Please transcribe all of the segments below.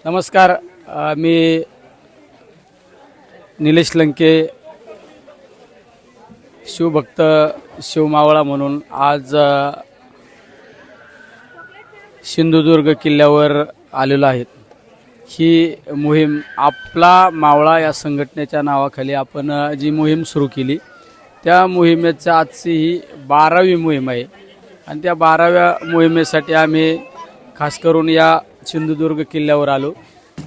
नमस्कार, मी निलेश लंके, शिवभक्त शिवमावळा म्हणून आज सिंधुदुर्ग किल्ल्यावर आलेलो आहेत। ही मोहीम आपला मावळा या संघटनेच्या नावाखाली आपण जी मोहीम सुरू केली त्या मोहिमेच्या आजची ही 12वी मोहीम आहे आणि त्या 12व्या मोहिमेसाठी आम्ही खास करून या सिंधुदुर्ग किल्ल्यावर आलो।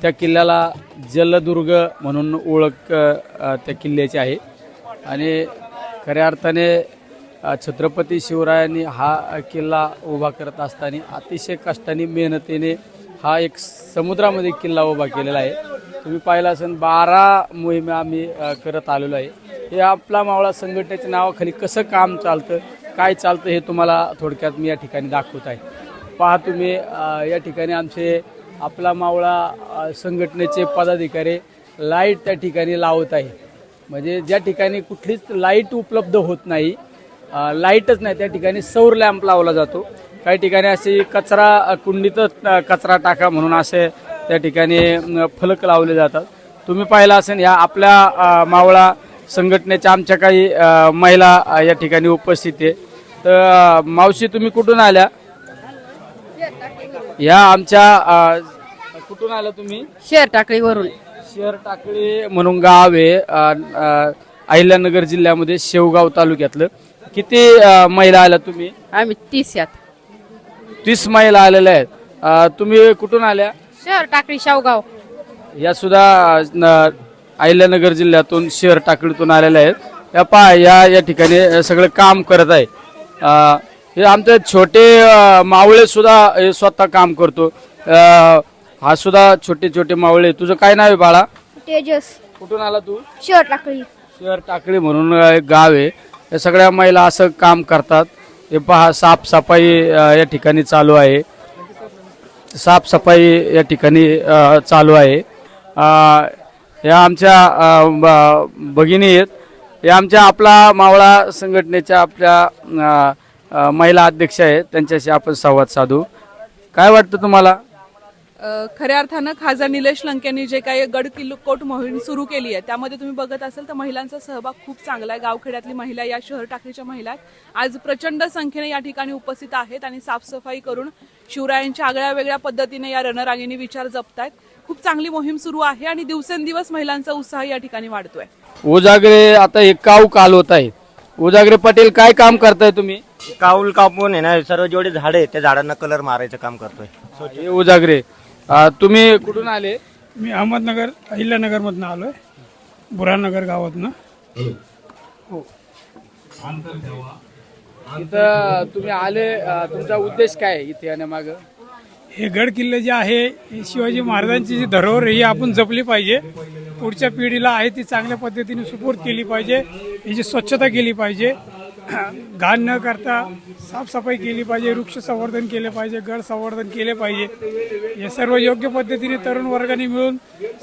त्या किल्ल्याला जलदुर्ग म्हणून ओळख त्या किल्ल्याची आहे आणि खऱ्या अर्थाने छत्रपती शिवरायांनी हा किल्ला उभा करत असताना अतिशय कष्टाने मेहनतीने हा एक समुद्रामध्ये किल्ला उभा केलेला आहे। तुम्ही पाहिला असेल 12 मोहिमे आम्ही करत आलेलो आहे। हे आपला मावळा संघटनेच्या नावाखाली कसं काम चालतं, काय चालतं हे तुम्हाला थोडक्यात मी या ठिकाणी दाखवत आहे। पहा तुम्ही, या ठिकाणी आमचे आपला मावळा संघटनेचे पदाधिकारी लाईट त्या ठिकाणी लावत आहे। म्हणजे ज्या ठिकाणी कुठलीच लाईट उपलब्ध होत नाही, लाईटच नाही त्या ठिकाणी सौर लॅम्प लावला जातो। काही ठिकाणी असे कचरा कुंडीतच कचरा टाका म्हणून असे त्या ठिकाणी फलक लावले जातात। तुम्ही पाहिला असेल या आपल्या मावळा संघटनेच्या आमच्या काही महिला या ठिकाणी उपस्थित आहे। तर मावशी, तुम्ही कुठून आल्या? या आमच्या कुठून आला तुम्ही? शहर टाकळीवरून। शहर टाकळी म्हणून गाव आहे अहिल्यानगर जिल्ह्यामध्ये शेवगाव तालुक्यातलं। किती महिला आल्या तुम्ही? आम्ही 30 यात। 30 महिला आलेल्या आहेत। तुम्ही कुठून आल्या? शहर टाकळी शावगाव। या सुद्धा अहिल्यानगर जिल्ह्यातून शहर टाकळीतून आलेल्या आहेत। या पहा, या ठिकाणी सगळं काम करत आहे। हे आमचे छोटे मावळे सुद्धा हे स्वतः काम करतो। हा सुद्धा छोटे छोटे मावळे। तुझं काय नाव आहे बाळा? तेजस। कुठून आला तू? शहर टाकळी। शहर टाकळी म्हणून एक गाव आहे। या सगळ्या महिला असं काम करतात। हे पहा, साफसफाई या ठिकाणी चालू आहे। साफसफाई या ठिकाणी चालू आहे। या आमच्या भगिनी आहेत। या आमच्या आपला मावळा संघटनेच्या आपल्या महिला अध्यक्ष आहेत, त्यांच्याशी आपण संवाद साधू। काय वाटतं तुम्हाला? खऱ्या अर्थानं खासदार निलेश लंकेंनी जे काही गड किल्लोकोट मोहीम सुरू केली आहे त्यामध्ये तुम्ही बघत असाल तर महिलांचा सहभाग खूप चांगला आहे। गावखेड्यातली महिला, या शहर टाकळीच्या महिला आज प्रचंड संख्येने या ठिकाणी उपस्थित आहेत आणि साफसफाई करून शिवरायांच्या आगळ्या वेगळ्या पद्धतीने या रणरागिणी विचार जपतायत। खूप चांगली मोहीम सुरू आहे आणि दिवसेंदिवस महिलांचा उत्साह या ठिकाणी वाढतोय। उजागरे आता एक काल होत आहे। उजागरे पाटील, काय काम करताय तुम्ही? काऊल कापून आहे ना, सर्व जेवढे झाडे आहेत त्या झाडांना कलर मारायचं काम करतोय। हे उजागरे, तुम्ही कुठून आले? मी अहमदनगर अहिल्यानगर मधनं आलोय, बुरानगर गावातनं। इथं तुम्ही आले, तुमचा उद्देश काय इथे येण्यामागं? हे गड किल्ले जे आहे हे शिवाजी महाराजांची जी धरोहर आहे ही आपण जपली पाहिजे। पुढच्या पिढीला आहे ती चांगल्या पद्धतीने सुपूर्द केली पाहिजे। याची स्वच्छता केली पाहिजे, घाण न करता साफसफाई केली पाहिजे, वृक्ष संवर्धन केले पाहिजे, गड संवर्धन केले पाहिजे। हे सर्व योग्य पद्धतीने तरुण वर्गाने मिळून,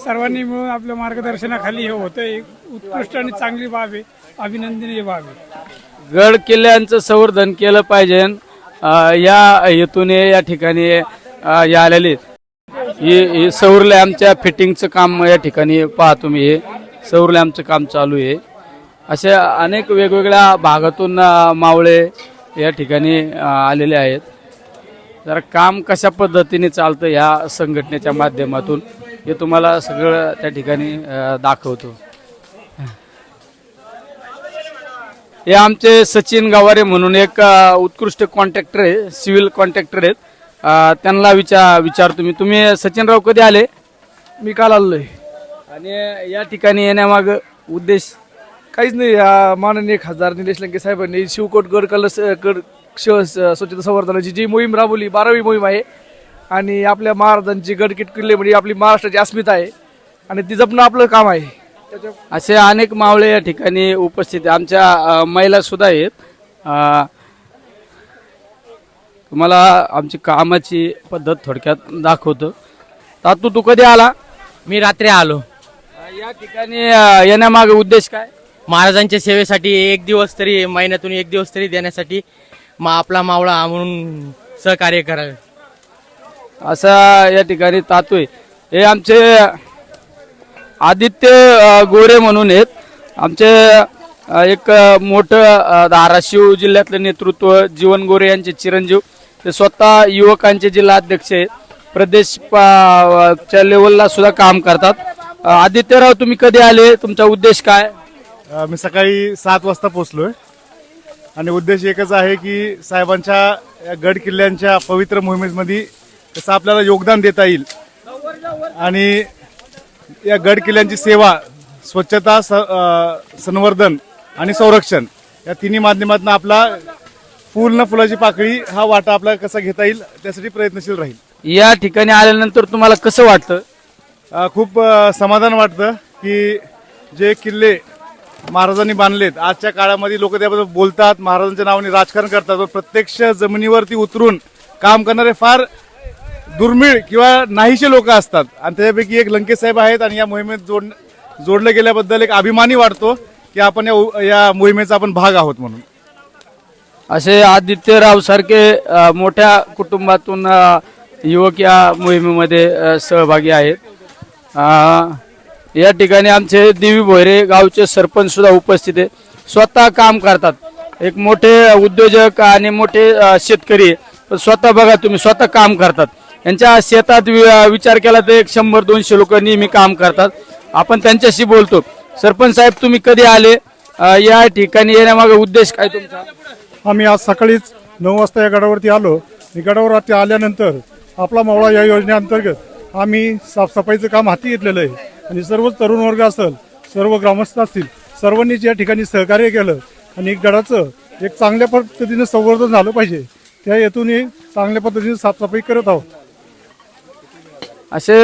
सर्वांनी मिळून आपल्या मार्गदर्शनाखाली हे होतं। एक उत्कृष्ट आणि चांगली बाब आहे, अभिनंदनीय बाब आहे। गड किल्ल्यांचं संवर्धन केलं पाहिजे। या हेतून या ठिकाणी या आलेले हे सौर लॅम्पच्या फिटिंगचं काम या ठिकाणी पहा तुम्ही, हे सौर लॅम्पचं काम चालू आहे। असे अनेक वेगवेगळ्या भागातून मावळे या ठिकाणी आलेले आहेत। जरा काम कशा पद्धतीने चालतं या संघटनेच्या माध्यमातून हे तुम्हाला सगळं त्या ठिकाणी दाखवतो। हे आमचे सचिन गवारे म्हणून एक उत्कृष्ट कॉन्ट्रॅक्टर आहे, सिव्हिल कॉन्ट्रॅक्टर आहेत। त्यांना विचार तुम्ही सचिनराव कधी आले? मी काल आलोय। आणि या ठिकाणी येण्यामाग उद्देश काहीच नाही, या माननीय खासदार निलेश लंके साहेबांनी शिवकोट गड स्वच्छता संवर्धनाची जी मोहीम राबवली, 12वी मोहीम आहे आणि आपल्या महाराजांची गड किल्ले म्हणजे आपली महाराष्ट्राची अस्मिता आहे आणि ती जपणं आपलं काम आहे। असे अनेक मावळे या ठिकाणी उपस्थित, आमच्या महिला सुद्धा आहेत। तुम्हाला आमची कामाची पद्धत थोडक्यात दाखवतो। तातू, तू कधी आला? मी रात्री आलो। या ठिकाणी येण्यामागे उद्देश काय? महाराजांच्या सेवेसाठी एक दिवस तरी, महिन्यातून एक दिवस तरी देण्यासाठी आपला मावळा म्हणून सहकार्य करावे असा या ठिकाणी तातोय। हे आमचे आदित्य गोरे म्हणून आहेत. आमचे एक मोठं धाराशिव जिल्ह्यातलं नेतृत्व जीवन गोरे यांचे चिरंजीव. ते स्वतः युवकांचे जिल्हा अध्यक्ष आहेत. प्रदेश च्या लेवलला सुद्धा काम करतात. आदित्यराव, तुम्ही कधी आले? तुमचा उद्देश काय? मी सकाळी 7 वाजता पोहोचलोय आणि उद्देश एकच आहे की साहेबांच्या या गड किल्ल्यांच्या पवित्र मोहिमेमध्ये कसं आपल्याला योगदान देता येईल आणि या गड किल्ल्यांची सेवा, स्वच्छता, संवर्धन आणि संरक्षण या तिन्ही माध्यमातून आपला फुल न फुलाची पाकळी हा वाटा आपला कसा घेता येईल त्यासाठी प्रयत्नशील राहील. या ठिकाणी आल्यानंतर तुम्हाला कसं वाटतं? खूप समाधान वाटतं की जे किल्ले महाराजांनी बांधलेत, आजच्या काळामध्ये लोक त्याबद्दल बोलतात, महाराजांच्या नावाने राजकारण करतात, पण प्रत्यक्ष जमिनीवरती उतरून काम करणारे फार दुर्मिळ किंवा नाहीसे लोक असतात आणि त्यापैकी एक लंके साहेब आहेत. आणि या मोहिमेत जोडलं गेल्याबद्दल एक अभिमानी वाटतो की आपण या मोहिमेचा आपण भाग आहोत म्हणून. असे आदित्यराव सारखे मोठ्या कुटुंबातून युवक या मोहिमेमध्ये सहभागी आहेत. या ठिकाणी आमचे देवी भोयरे गावचे सरपंच सुद्धा उपस्थित आहे. स्वतः काम करतात. एक मोठे उद्योजक आणि मोठे शेतकरी स्वतः बघा तुम्ही, स्वतः काम करतात. यांच्या शेतात विचार केला तर 100-200 लोक नेहमी काम करतात. आपण त्यांच्याशी बोलतो. सरपंच साहेब, तुम्ही कधी आले? या ठिकाणी येण्यामागे उद्देश काय तुमचा? आम्ही आज सकाळीच 9 वाजता या गडावरती आलो. गडावर आल्यानंतर आपला मावळा या योजनेअंतर्गत आम्ही साफसफाईचं काम हाती घेतलेलं आहे आणि सर्व तरुण वर्ग असेल, सर्व ग्रामस्थ असतील, सर्वांनीच या ठिकाणी सहकार्य केलं आणि गडाचं एक चांगल्या पद्धतीने संवर्धन झालं पाहिजे त्या हेतूने चांगल्या पद्धतीने साफसफाई करत आहोत. असे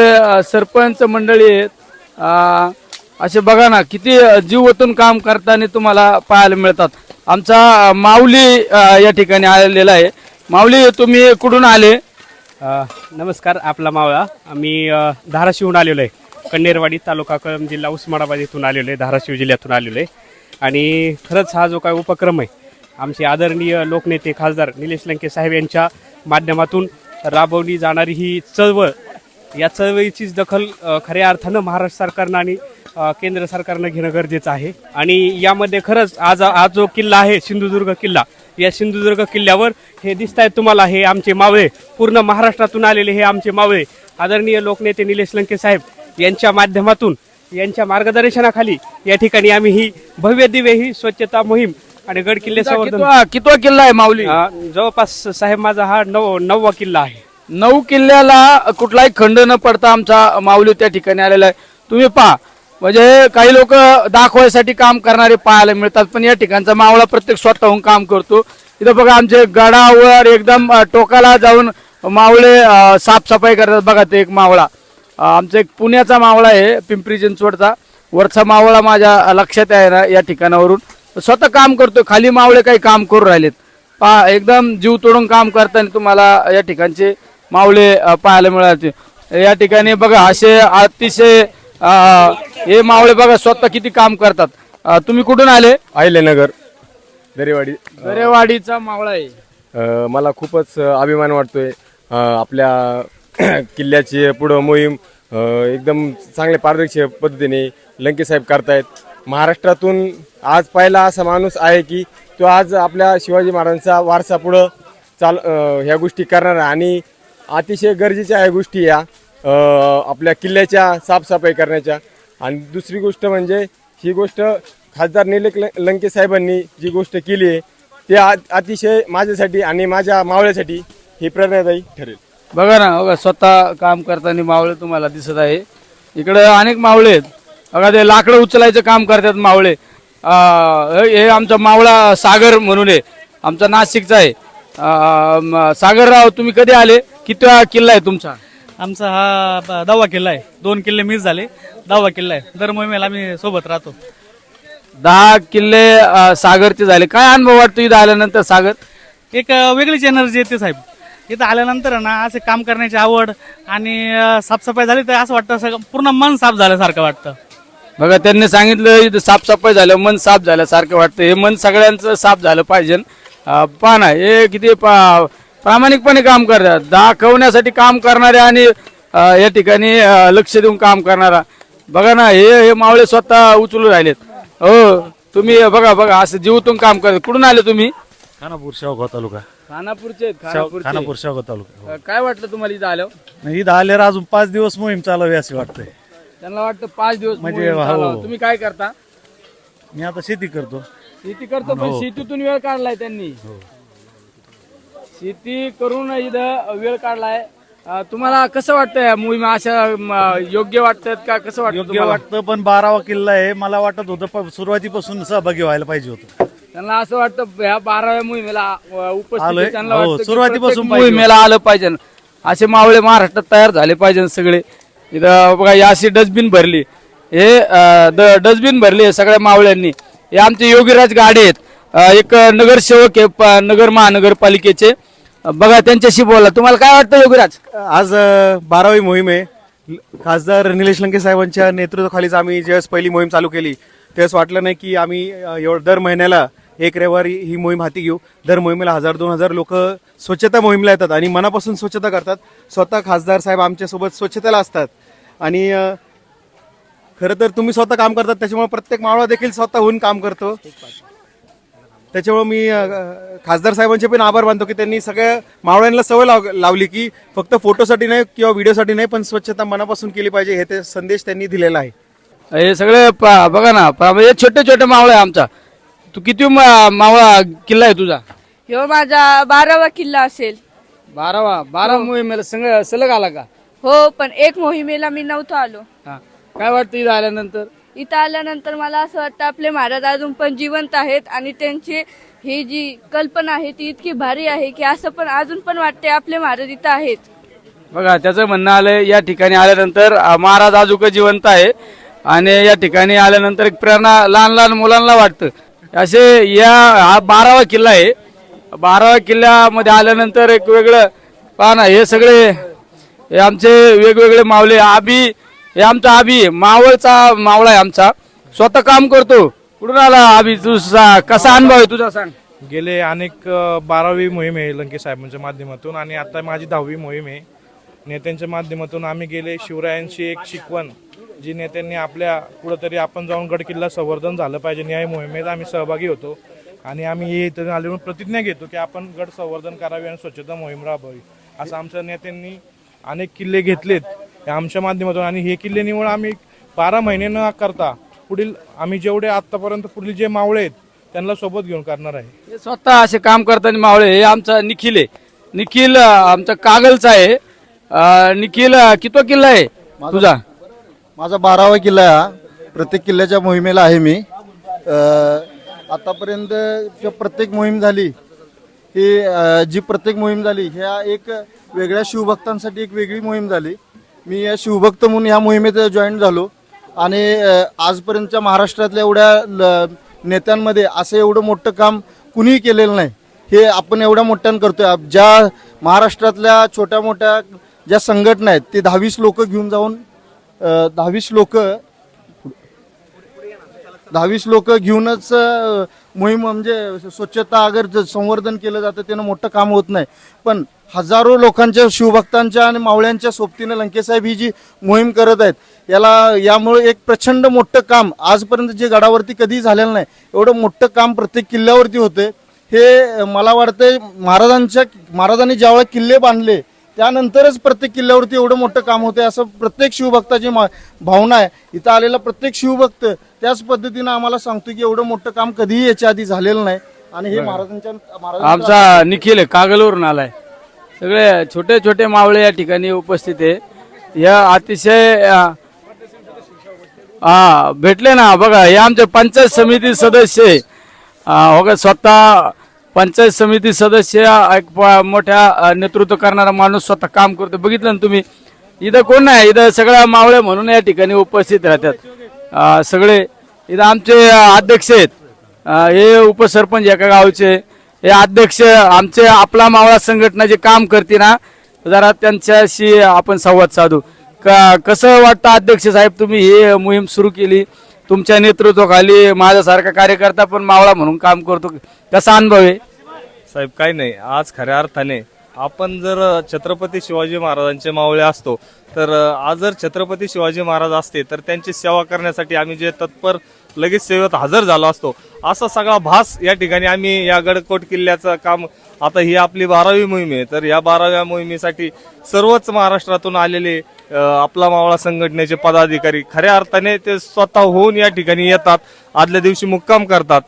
सरपंच मंडळी आहेत. असे बघा ना, किती जीव ओतून काम करताना तुम्हाला पाहायला मिळतात. आमचा माऊली या ठिकाणी आलेला आहे. माऊली, तुम्ही कुठून आले? नमस्कार. आपला मावळा आम्ही धाराशिवहून आलेलो आहे. कन्नेरवाडी तालुका कळंब जिल्हा उस्मानाबाद इथून आलेलो आहे, धाराशिव जिल्ह्यातून आलेलो आहे. आणि खरंच हा जो काय उपक्रम आहे, आमचे आदरणीय लोकनेते खासदार निलेश लंके साहेब यांच्या माध्यमातून राबवली जाणारी ही चळवळ, या चळवळीचीच दखल खऱ्या अर्थानं महाराष्ट्र सरकारनं आणि केंद्र सरकारनं घेणं गरजेचं आहे. आणि यामध्ये खरंच आज जो किल्ला आहे सिंधुदुर्ग किल्ला, या सिंधुदुर्ग किल्ल्यावर हे दिसत आहेत तुम्हाला, हे आमचे मावळे, पूर्ण महाराष्ट्रातून आलेले हे आमचे मावळे आदरणीय लोकनेते निलेश लंके साहेब यांच्या माध्यमातून, यांच्या मार्गदर्शनाखाली या ठिकाणी आम्ही ही भव्य दिव्य ही स्वच्छता मोहीम आणि गड किल्ले संवर्धन. कितवा किल्ला आहे माऊली? जवळपास साहेब माझा हा 9वा किल्ला आहे. 9 किल्ल्याला कुठलाही खंड न पडता आमचा माऊली त्या ठिकाणी आलेला आहे. तुम्ही पहा, म्हणजे काही लोक दाखवायसाठी काम करणारे पाहायला मिळतात, पण या ठिकाणचा मावळा प्रत्येक स्वतःहून काम करतो. इथं बघा, आमचे गडावर एकदम टोकाला जाऊन मावळे साफसफाई करतात. बघा, ते एक मावळा, आमचा एक पुण्याचा मावळा आहे, पिंपरी चिंचवडचा. वरचा मावळा माझ्या लक्षात आहे ना, या ठिकाणावरून स्वतः काम करतो. खाली मावळे काही काम करू राहिलेत. पहा, एकदम जीव तोडून काम करताना तुम्हाला या ठिकाणचे मावळे पाहायला मिळाले. या ठिकाणी बघा, असे अतिशय हे मावळे बघा स्वतः किती काम करतात. तुम्ही कुठून आले? अहिल्यानगर, दरेवाडी. दरेवाडीचा मावळा आहे. मला खूपच अभिमान वाटतोय. आपल्या किल्ल्याची पुढं मोहीम एकदम चांगल्या पारदर्शी पद्धतीने लंके साहेब करतायत. महाराष्ट्रातून आज पहिला असा माणूस आहे की तो आज आपल्या शिवाजी महाराजांचा वारसा पुढं ह्या गोष्टी करणार आणि अतिशय गरजेच्या ह्या गोष्टी या आपल्या किल्ल्याच्या साफसफाई करण्याच्या. आणि दुसरी गोष्ट म्हणजे ही गोष्ट खासदार निलेश लंके साहेबांनी जी गोष्ट केली आहे ते अतिशय माझ्यासाठी आणि माझ्या मावळ्यासाठी ही प्रेरणादायी ठरेल. बघा ना, बघा स्वतः काम करताना मावळे तुम्हाला दिसत आहे. इकडे अनेक मावळे आहेत. बघा, ते लाकडं उचलायचं काम करतात मावळे. हे आमचा मावळा सागर म्हणून आहे, आमचा नाशिकचा आहे. सागरराव, तुम्ही कधी आले? कितवा किल्ला आहे तुमचा? आमचा हा 10वा किल्ला आहे. 2 किल्ले मिस झाले, 10वा किल्ला आहे. दर मोहिमेला आम्ही सोबत राहतो. 10 किल्ले सागरचे झाले. काय अनुभव वाटतो इथं आल्यानंतर? सागर, एक वेगळीच एनर्जी येते साहेब. इथं आल्यानंतर ना असं काम करण्याची आवड आणि साफसफाई झाली तर असं वाटतं सगळं पूर्ण मन साफ झाल्यासारखं वाटतं. बघा, त्यांनी सांगितलं इथं साफसफाई झालं, मन साफ झाल्यासारखं वाटतं. हे मन सगळ्यांचं साफ झालं पाहिजे. पहा ना, हे किती प्रामाणिकपणे काम करतात, दाखवण्यासाठी काम करणारे आणि या ठिकाणी लक्ष देऊन काम करणारा. बघा ना, हे मावळे स्वतः उचलून राहिलेत. हो, तुम्ही बघा असं जीवतून काम करत. कुठून आले तुम्ही? खानापूर शेवगाव तालुका. खानापूरचे आहेत, खानापूरचे. शेवगाव तालुका. काय वाटलं तुम्हाला इथं आल्यावर? इथं आल्यावर अजून 5 दिवस मोहीम चालावी असे वाटतंय. त्यांना वाटतं 5 दिवस म्हणजे मोहीम हो. चालावं. तुम्ही काय करता? मी आता शेती करतो. शेती करतो, पण शेतीतून वेळ काढलाय त्यांनी. शेती करून इथं वेळ काढलाय. तुम्हाला कसं वाटतं या मोहीम अशा योग्य वाटतात का? कसं वाटतं योग्य तुम्हाला? वाटतं, पण 12वा किल्ला आहे. मला वाटत होतं सुरुवातीपासून सहभागी व्हायला पाहिजे होतं. त्यांना असं वाटतं ह्या 12व्या मोहिमेला उपस्थित आलोय. आहे. त्यांना हो, वाटतं की सुरुवातीपासून प्रत्येक पाहिजे मोहिमेला आलं पाहिजे. असे मावळे महाराष्ट्रात तयार झाले पाहिजे सगळे. इथं बघा, ही अशी डस्टबिन भरली. हे डस्टबिन भरली सगळ्या मावळ्यांनी. हे आमचे योगीराज गाडे आहेत, एक नगरसेवक आहे नगर महानगरपालिकेचे. बघा, त्यांच्याशी बोला. तुम्हाला काय वाटतं योगीराज? आज 12वी मोहीम आहे. खासदार निलेश लंके साहेबांच्या नेतृत्वाखालीच आम्ही ज्यावेळेस पहिली मोहीम चालू केली त्यावेळेस वाटलं नाही की आम्ही एवढं दर महिन्याला एक रविवारी ही मोहीम हाती घेऊ. दर मोहिमेला 1000-2000 लोक स्वच्छता मोहीमला येतात आणि मनापासून स्वच्छता करतात. स्वतः खासदार साहेब आमच्यासोबत स्वच्छतेला असतात आणि खरं तर तुम्ही स्वतः काम करतात, त्याच्यामुळे प्रत्येक मावळा देखील स्वतःहून काम करतो. त्याच्यामुळे मी खासदार साहेबांचे पण आभार मानतो की त्यांनी सगळ्या मावळ्यांना सवय लावली की फक्त फोटोसाठी नाही किंवा व्हिडिओसाठी नाही, पण स्वच्छता मनापासून केली पाहिजे. हे ते संदेश त्यांनी दिलेला आहे. हे सगळे बघा ना, हे छोटे छोटे मावळे आहे आमचा. तू किती मावळा किल्ला आहे तुझा? ह्यो माझा 12वा किल्ला असेल. 12 मोहिमेला सलग आला का? हो, पण एक मोहिमेला मी नव्हतो आलो. हा. काय वाटतं इथं आल्यानंतर? इथं आल्यानंतर मला असं वाटतं आपले महाराज अजून पण जिवंत आहेत आणि त्यांची ही जी कल्पना आहे ती इतकी भारी आहे की असं पण अजून पण वाटते आपले महाराज इथं आहेत. बघा, त्याचं म्हणणं आलंय या ठिकाणी आल्यानंतर महाराज अजून जिवंत आहे आणि या ठिकाणी आल्यानंतर एक प्रेरणा लहान लहान मुलांना वाटतं. असे हा 12वा किल्ला आहे. 12व्या किल्ल्यामध्ये आल्यानंतर एक वेगळं पहा ना, हे सगळे हे आमचे वेगवेगळे मावळे. हे आमचा आबी मावळचा मावळा आहे आमचा, स्वतः काम करतो. कुठून आला आबी? तू कसा अनुभव आहे तुझा, सांग. गेले अनेक 12वी मोहीम आहे लंके साहेबांच्या माध्यमातून आणि आता माझी 10वी मोहीम आहे. नेत्यांच्या माध्यमातून आम्ही गेले शिवरायांची एक शिकवण जी नेत्यांनी आपल्या कुठंतरी आपण जाऊन गड किल्ला संवर्धन झालं पाहिजे या मोहिमेत आम्ही सहभागी होतो आणि आम्ही इथं आल्यावर प्रतिज्ञा घेतो की आपण गड संवर्धन करावे आणि स्वच्छता मोहीम राबवावी. असं आमच्या नेत्यांनी अनेक किल्ले घेतलेत आमच्या माध्यमातून आणि हे किल्ले निवड आम्ही 12 महिने न करता पुढील आम्ही जेवढे आतापर्यंत पुढील जे मावळे आहेत त्यांना सोबत घेऊन करणार आहे. स्वतः असे काम करताना मावळे. हे आमचा निखिल आहे. निखिल आमचा कागलचा आहे. निखिल, कितवा किल्ला आहे तुझा? माझा 12वा किल्ला आहे. प्रत्येक किल्ल्याच्या मोहिमेला आहे मी. आतापर्यंत प्रत्येक मोहीम झाली ही जी प्रत्येक मोहीम झाली ह्या एक वेगळ्या शिवभक्तांसाठी एक वेगळी मोहीम झाली. मी या शिवभक्त म्हणून ह्या मोहिमेत जॉईन झालो आणि आजपर्यंतच्या महाराष्ट्रातल्या एवढ्या नेत्यांमध्ये असं एवढं मोठं काम कुणीही केलेलं नाही. हे आपण एवढ्या मोठ्यानं करतोय. ज्या महाराष्ट्रातल्या छोट्या मोठ्या ज्या संघटना आहेत ते 10-20 लोक घेऊन जाऊन 10-20 लोक घेऊनच मोहीम म्हणजे स्वच्छता अगर संवर्धन केलं जातं त्यानं मोठं काम होत नाही. पण हजारो लोकांच्या शिवभक्तांच्या आणि मावळ्यांच्या सोबतीनं लंकेसाहेब ही जी मोहीम करत आहेत यामुळे एक प्रचंड मोठं काम आजपर्यंत जे गडावरती कधी झालेलं नाही एवढं मोठं काम प्रत्येक किल्ल्यावरती होते. हे मला वाटतंय महाराजांनी ज्यावेळेला किल्ले बांधले त्यानंतरच प्रत्येक किल्ल्यावरती एवढं मोठं काम होते असं प्रत्येक शिवभक्ताची भावना आहे. इथं आलेला प्रत्येक शिवभक्त त्याच पद्धतीनं आम्हाला सांगतो की एवढं मोठं काम कधीही याच्या आधी झालेलं नाही आणि हे महाराजांच्या आमचा निखिल आहे, कागलवरून आलाय. सगळे छोटे छोटे मावळे या ठिकाणी उपस्थित आहे. या अतिशय भेटले ना. बघा, हे आमचे पंचायत समिती सदस्य आहे. स्वतः पंचायत समिती सदस्य एक मोठ्या नेतृत्व करणारा माणूस स्वतः काम करतो. बघितलं ना तुम्ही. इथं कोण नाही, इथं सगळ्या मावळे म्हणून या ठिकाणी उपस्थित राहतात सगळे. इथं आमचे अध्यक्ष आहेत, हे उपसरपंच एका गावचे. हे अध्यक्ष आमचे आपला मावळा संघटना जे काम करते ना, जरा त्यांच्याशी आपण संवाद साधू. कसं वाटतं अध्यक्ष साहेब, तुम्ही ही मोहीम सुरू केली तुमच्या नेतृत्वाखाली? माझ्यासारखा कार्यकर्ता पण मावळा म्हणून काम करतो, कसा अनुभव आहे साहेब? काही नाही, आज खऱ्या अर्थाने आपण जर छत्रपती शिवाजी महाराजांचे मावळे असतो तर आज जर छत्रपती शिवाजी महाराज असते तर त्यांची सेवा करण्यासाठी आम्ही जे तत्पर लगेच सेवेत हजर झालो असतो, असा सगळा भास या ठिकाणी आम्ही या गडकोट किल्ल्याचं काम, आता ही आपली 12वी मोहीम आहे, तर या 12व्या मोहिमेसाठी सर्वच महाराष्ट्रातून आलेले आपला मावळा संघटनेचे पदाधिकारी खऱ्या अर्थाने ते स्वतःहून या ठिकाणी येतात, आदल्या दिवशी मुक्काम करतात.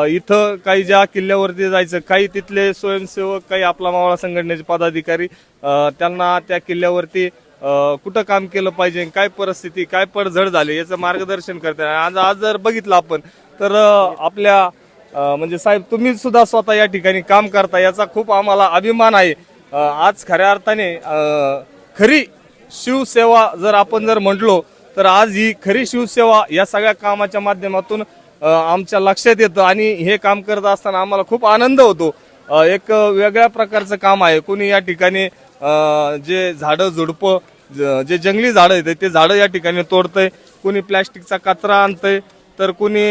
इथं काही ज्या किल्ल्यावरती जायचं, काही तिथले स्वयंसेवक, काही आपला मावळा संघटनेचे पदाधिकारी त्यांना त्या किल्ल्यावरती कुठं काम केलं पाहिजे, काय परिस्थिती, काय पडझड झाली याचं मार्गदर्शन करतात. आज जर बघितलं आपण तर आपल्या म्हणजे साहेब तुम्ही सुद्धा स्वतः या ठिकाणी काम करता, याचा खूप आम्हाला अभिमान आहे. आज खऱ्या अर्थाने खरी शिवसेवा जर आपण जर म्हटलो तर आज ही खरी शिवसेवा या सगळ्या कामाच्या माध्यमातून आमच्या लक्षात येतं आणि हे काम करत असताना आम्हाला खूप आनंद होतो. एक वेगळ्या प्रकारचं काम आहे. कोणी या ठिकाणी जे झाडं झुडपं जे जंगली झाडं आहेत ते झाडं या ठिकाणी तोडतंय, कोणी प्लॅस्टिकचा कचरा आणतंय, तर कोणी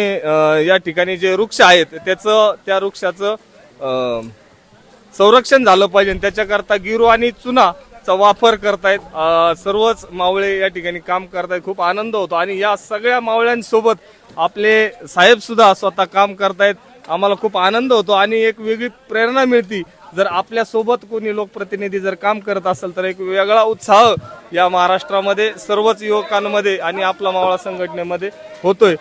या ठिकाणी जे वृक्ष आहेत त्या वृक्षाचं संरक्षण झालं पाहिजे, त्याच्याकरता गिरो आणि चुनाचा वापर करतायत. सर्वच मावळे या ठिकाणी काम करतायत, खूप आनंद होतो. आणि या सगळ्या मावळ्यांसोबत आपले साहेब सुद्धा स्वतः काम करतायत, आम्हाला खूप आनंद होतो आणि एक वेगळी प्रेरणा मिळते. जर आपल्या सोबत कोणी लोकप्रतिनिधी जर काम करत असेल तर एक वेगळा उत्साह या महाराष्ट्रामध्ये सर्वच युवकांमध्ये आणि आपला मावळा संघटनेमध्ये होतोय.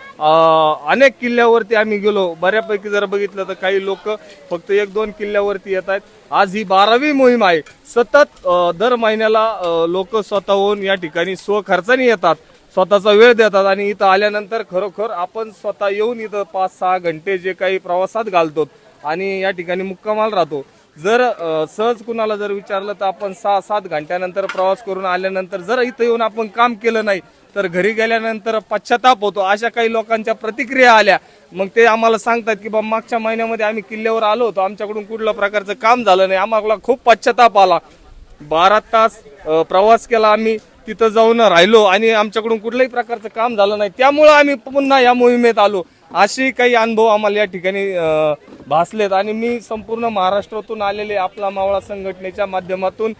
अनेक किल्ल्यावरती आम्ही गेलो, बऱ्यापैकी जर बघितलं तर काही लोक फक्त 1-2 किल्ल्यावरती येत आहेत. आज ही 12वी मोहीम आहे. सतत दर महिन्याला लोक स्वतःहून या ठिकाणी स्वखर्चाने येतात, स्वतःचा वेळ देतात आणि इथं आल्यानंतर खरोखर आपण स्वतः येऊन इथं 5-6 घंटे जे काही प्रवासात घालतो आणि या ठिकाणी मुक्कामाला राहतो. जर सहज कुणाला जर विचारलं तर आपण 6-7 घंट्यानंतर प्रवास करून आल्यानंतर जर इथं येऊन आपण काम केलं नाही तर घरी गेल्यानंतर पश्चाताप होतो. अशा काही लोकांच्या प्रतिक्रिया आल्या. मग ते आम्हाला सांगतात की बाबा मागच्या महिन्यामध्ये आम्ही किल्ल्यावर आलो होतो, आमच्याकडून कुठल्या प्रकारचं काम झालं नाही, आम्हाला खूप पश्चाताप आला. 12 तास प्रवास केला आम्ही, तिथं जाऊन राहिलो आणि आमच्याकडून कुठल्याही प्रकारचं काम झालं नाही, त्यामुळं आम्ही पुन्हा या मोहिमेत आलो. असे काही अनुभव आम्हाला या ठिकाणी भासलेत. आणि मी संपूर्ण महाराष्ट्रातून आलेले आपला मावळा संघटनेच्या माध्यमातून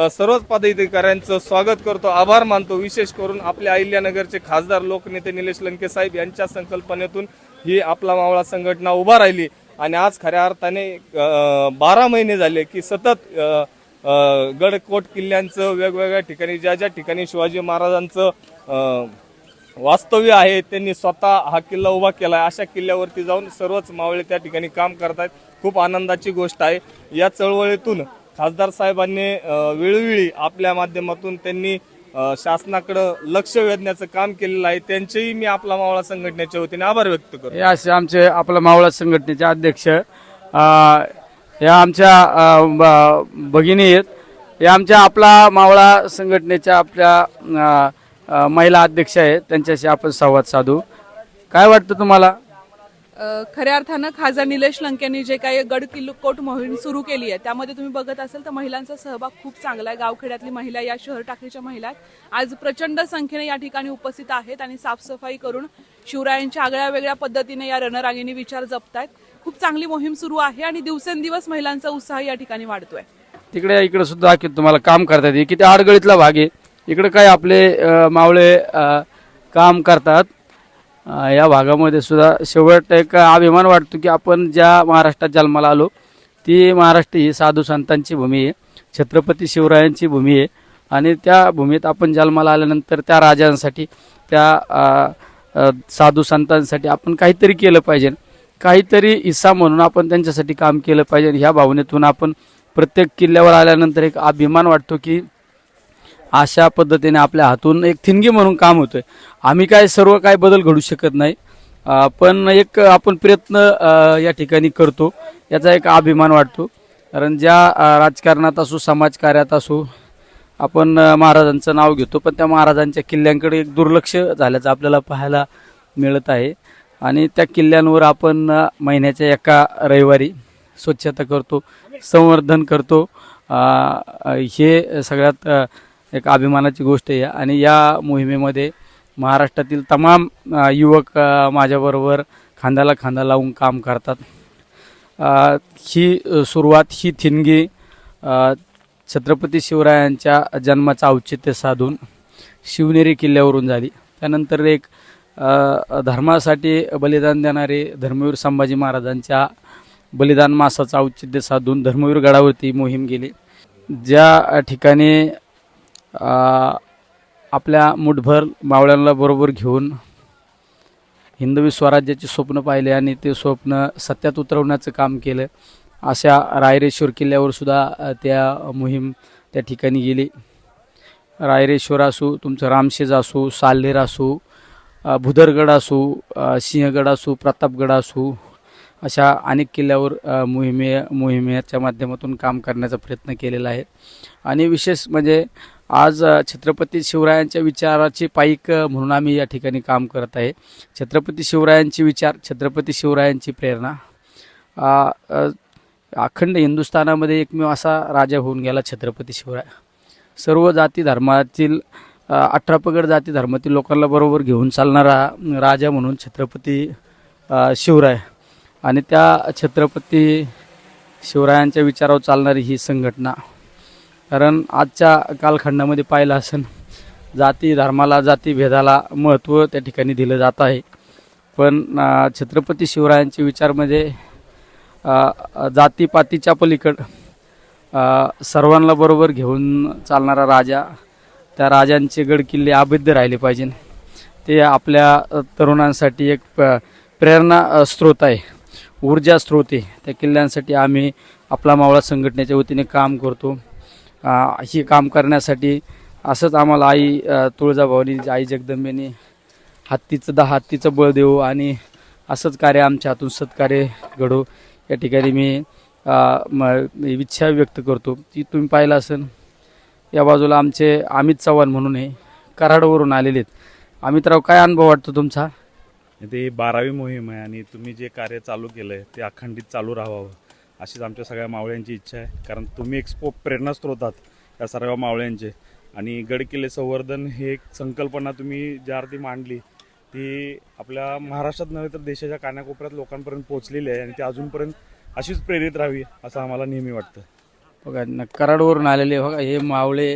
सर्वच पदाधिकाऱ्यांचं स्वागत करतो, आभार मानतो. विशेष करून आपल्या अहिल्यानगरचे खासदार लोकनेते निलेश लंके साहेब यांच्या संकल्पनेतून ही आपला मावळा संघटना उभा राहिली. आणि आज खऱ्या अर्थाने 12 महिने झाले की सतत गडकोट किल्ल्यांचं वेगवेगळ्या ठिकाणी ज्या ठिकाणी शिवाजी महाराजांचं वास्तव्य आहे त्यांनी स्वतः हा किल्ला उभा केला, अशा किल्ल्यावरती जाऊन सर्वच मावळे त्या ठिकाणी काम करतायत. खूप आनंदाची गोष्ट आहे. या चळवळीतून खासदार साहेबांनी वेळोवेळी आपल्या माध्यमातून त्यांनी शासनाकडे लक्ष वेधण्याचं काम केलेलं आहे. त्यांचेही मी आपला मावळा संघटनेच्या वतीने आभार व्यक्त करतो. हे असे आमचे आपला मावळा संघटनेचे अध्यक्ष या आमच्या भगिनी आहेत. या आमच्या आपला मावळा संघटनेच्या आपल्या महिला अध्यक्ष आहेत, त्यांच्याशी आपण संवाद साधू. काय वाटतं तुम्हाला? खऱ्या अर्थानं खासदार निलेश लंकेंनी जे काही गड किल्लोकोट मोहीम सुरू केली आहे त्यामध्ये तुम्ही बघत असाल तर महिलांचा सहभाग खूप चांगला आहे. गावखेड्यातली महिला, या शहर टाकळीच्या महिला आज प्रचंड संख्येने या ठिकाणी उपस्थित आहेत आणि साफसफाई करून शिवरायांच्या आगळ्या वेगळ्या पद्धतीने या रणरागिणी विचार जपतायत. खूप चांगली मोहीम सुरू आहे आणि दिवसेंदिवस महिलांचा उत्साह या ठिकाणी वाढतोय. इकडे सुद्धा तुम्हाला काम करतात, किती अडगळीतला भाग आहे. इकडे काय आपले मावळे काम करतात. या भागामध्ये सुद्धा शेवट एक अभिमान वाटतो की आपण ज्या महाराष्ट्रात जन्माला आलो ती महाराष्ट्र ही साधू संतांची भूमी आहे, छत्रपती शिवरायांची भूमी आहे. आणि त्या भूमीत आपण जन्माला आल्यानंतर त्या राजांसाठी, त्या साधू संतांसाठी आपण काहीतरी केलं पाहिजे, काहीतरी हिस्सा म्हणून आपण त्यांच्यासाठी काम केलं पाहिजे. ह्या भावनेतून आपण प्रत्येक किल्ल्यावर आल्यानंतर एक अभिमान वाटतो की अशा पद्धतीने आपल्या हातून एक ठिणगी म्हणून काम होतोय. आम्ही काय सर्व काय बदल घडू शकत नाही, पण एक आपण प्रयत्न या ठिकाणी करतो, याचा एक अभिमान वाटतो. कारण ज्या राजकारणात असो, समाजकार्यात असो, आपण महाराजांचं नाव घेतो पण त्या महाराजांच्या किल्ल्यांकडे एक दुर्लक्ष झाल्याचं आपल्याला पाहायला मिळत आहे. आणि त्या किल्ल्यांवर आपण महिन्याच्या एका रविवारी स्वच्छता करतो, संवर्धन करतो. हे सगळ्यात एक अभिमानाची गोष्ट आहे. आणि या मोहिमेमध्ये महाराष्ट्रातील तमाम युवक माझ्याबरोबर खांद्याला खांदा लावून काम करतात. ही सुरुवात, ही ठिणगी छत्रपती शिवरायांच्या जन्माचं औचित्य साधून शिवनेरी किल्ल्यावरून झाली. त्यानंतर एक धर्मासाठी बलिदान देणारे धर्मवीर संभाजी महाराजांच्या बलिदान मासाचं औचित्य साधून धर्मवीर गडावरती मोहीम गेली. ज्या ठिकाणी आपल्या मुठभर मावळ्यांना बरोबर घेऊन हिंदवी स्वराज्याचे स्वप्न पाहिले आणि ते स्वप्न सत्यात उतरवण्याचं काम केलं. अशा रायरेश्वर किल्ल्यावर सुद्धा त्या मोहीम त्या ठिकाणी गेली. रायरेश्वर असू, तुमचं रामशेज असू, साल्हेर असू, भुदरगड असू, सिंहगड असू, प्रतापगड असू, अशा अनेक किल्ल्यावर मोहिमेच्या माध्यमातून काम करण्याचा प्रयत्न केलेला आहे. आणि विशेष म्हणजे आज छत्रपती शिवरायांच्या विचाराची पाईक म्हणून आम्ही या ठिकाणी काम करत आहे. छत्रपती शिवरायांचे विचार, छत्रपती शिवरायांची प्रेरणा, अखंड हिंदुस्थानामध्ये एकमेव असा राजा होऊन गेला छत्रपती शिवराय. सर्व जाती धर्मातील 18 पगड जाती धर्मातील लोकांना बरोबर घेऊन चालणारा राजा म्हणून छत्रपती शिवराय. आणि त्या छत्रपती शिवरायांच्या विचारावर चालणारी ही संघटना, कारण आजच्या कालखंडामध्ये पाहिलं असेल जाती धर्माला, जाती भेदाला महत्त्व त्या ठिकाणी दिलं जात आहे. पण छत्रपती शिवरायांचे विचारमध्ये जातीपातीच्या पलीकड सर्वांना बरोबर घेऊन चालणारा राजा, त्या राजांचे गड किल्ले अभेद्य राहिले पाहिजे. ते आपल्या तरुणांसाठी एक प्रेरणा स्रोत आहे, ऊर्जा स्रोत आहे. त्या किल्ल्यांसाठी आम्ही आपला मावळा संघटनेच्या वतीने काम करतो. हे काम करण्यासाठी असंच आम्हाला आई तुळजाभवानी, आई जगदंबेने हत्तीचं बळ देऊ आणि असंच कार्य आमच्या हातून सत्कार्य घडो या ठिकाणी मी इच्छा व्यक्त करतो. ती तुम्ही पाहिलं असेल या बाजूला आमचे अमित चव्हाण म्हणून आहे, कराडवरून आलेले आहेत. अमितराव, काय अनुभव वाटतो तुमचा? ते 12वी मोहीम आहे आणि तुम्ही जे कार्य चालू केलं आहे ते अखंडित चालू राहावं अशीच आमच्या सगळ्या मावळ्यांची इच्छा आहे. कारण तुम्ही एक प्रेरणास्त्रोत आहात या सर्व मावळ्यांचे. आणि गडकिल्ले संवर्धन हे एक संकल्पना तुम्ही ज्या अर्थी मांडली ती आपल्या महाराष्ट्रात नव्हे तर देशाच्या कानाकोपऱ्यात लोकांपर्यंत पोहोचलेली आहे आणि ती अजूनपर्यंत अशीच प्रेरित राहावी असं आम्हाला नेहमी वाटतं. बघा, कराडवरून आलेले बघा हे मावळे,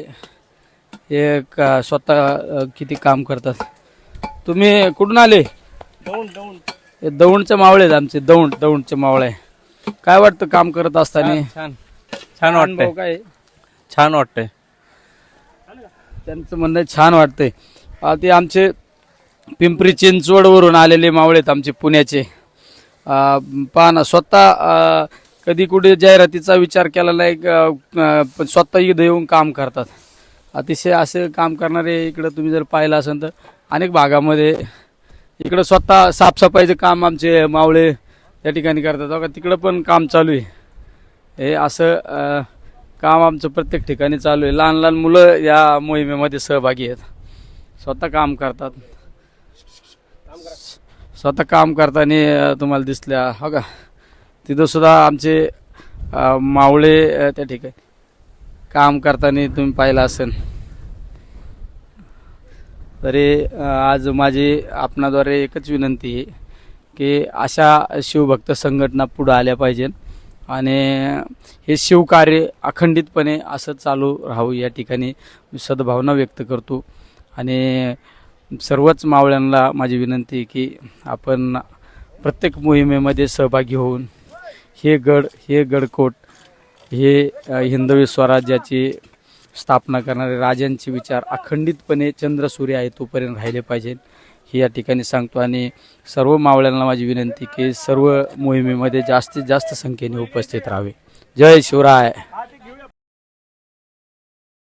हे स्वतः किती काम करतात. तुम्ही कुठून आले? हे दौंडचे मावळे आहेत आमचे, दौंडचे मावळे. काय वाटतं काम करत असताना? छान वाटतंय. काय छान वाटतंय. त्यांचं म्हणणं छान वाटतंय. ते आमचे पिंपरी चिंचवडवरून आलेले मावळे आहेत आमचे, पुण्याचे. पाहना, स्वतः कधी कुठे जाहिरातीचा विचार केला नाही, पण स्वतः इथं येऊन काम करतात. अतिशय असं काम करणारे इकडं तुम्ही जर पाहिलं असेल तर अनेक भागामध्ये इकडं स्वतः साफसफाईचं काम आमचे मावळे या ठिकाणी करतात. बघा तिकडं पण काम चालू आहे. हे असं काम आमचं प्रत्येक ठिकाणी चालू आहे. लहान लहान मुलं या मोहिमेमध्ये सहभागी आहेत, स्वतः काम करतात. स्वतः काम करताना तुम्हाला दिसल्या हो का, तिथं सुद्धा आमचे मावळे त्या ठिकाणी काम करताना तुम्ही पाहिलं असेल. तरी आज माझी आपणाद्वारे एकच विनंती आहे की अशा शिवभक्त संघटना पुढे आल्या पाहिजेत आणि हे शिवकार्य अखंडितपणे असं चालू राहावं या ठिकाणी सद्भावना व्यक्त करतो. आणि सर्वच मावळ्यांना माझी विनंती आहे की आपण प्रत्येक मोहिमेमध्ये सहभागी होऊन हे गडकोट, हे हिंदवी स्वराज्याची स्थापना करणारे राजांचे विचार अखंडितपणे चंद्र सूर्य आहे तोपर्यंत राहिले पाहिजे हे या ठिकाणी सांगतो. आणि सर्व मावळ्यांना माझी विनंती की सर्व मोहिमेमध्ये जास्तीत जास्त संख्येने उपस्थित राहावे. जय शिवराय.